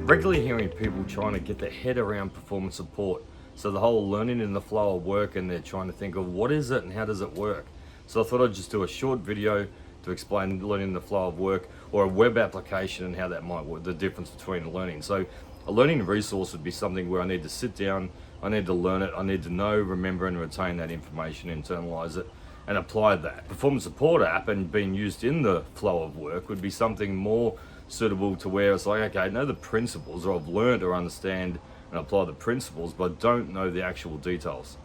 Regularly hearing people trying to get their head around performance support. So the whole learning in the flow of work, and they're trying to think of what is it and how does it work. So I thought I'd just do a short video to explain learning in the flow of work, or a web application and how that might work, the difference between learning. So a learning resource would be something where I need to sit down, I need to learn it, I need to know, remember and retain that information, internalize it and apply that. Performance support app and being used in the flow of work would be something more suitable to where it's like, okay, I know the principles, or I've learned or understand and apply the principles, but I don't know the actual details.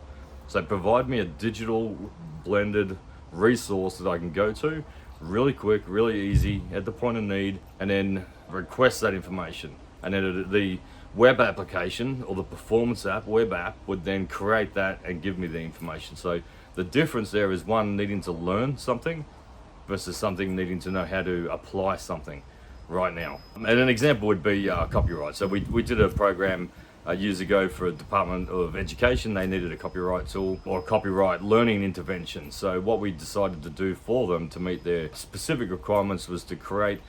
So provide me a digital blended resource that I can go to really quick, really easy at the point of need, and then request that information. And then the web application or the performance app, web app, would then create that and give me the information. So the difference there is one needing to learn something versus something needing to know how to apply something right now. And an example would be copyright. So we did a program years ago for a Department of Education. They needed a copyright tool or a copyright learning intervention. So what we decided to do for them to meet their specific requirements was to create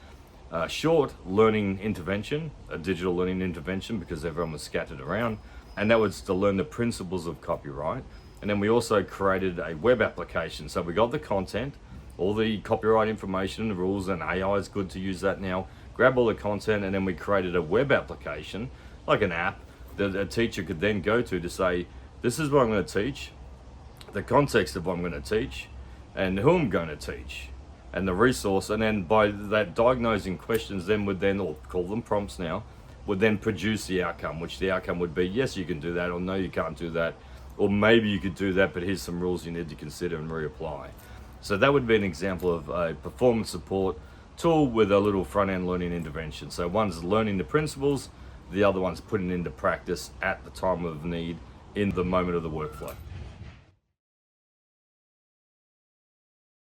a short learning intervention, a digital learning intervention, because everyone was scattered around. And that was to learn the principles of copyright. And then we also created a web application. So we got the content, all the copyright information, the rules, and AI is good to use that now. Grab all the content, and then we created a web application, like an app, that a teacher could then go to say, this is what I'm going to teach, the context of what I'm going to teach, and who I'm going to teach, and the resource. And then by that diagnosing questions then would then, or call them prompts now, would then produce the outcome, which the outcome would be, yes, you can do that, or no, you can't do that, or maybe you could do that, but here's some rules you need to consider and reapply. So that would be an example of a performance support tool with a little front-end learning intervention. So one's learning the principles, the other one's putting into practice at the time of need in the moment of the workflow.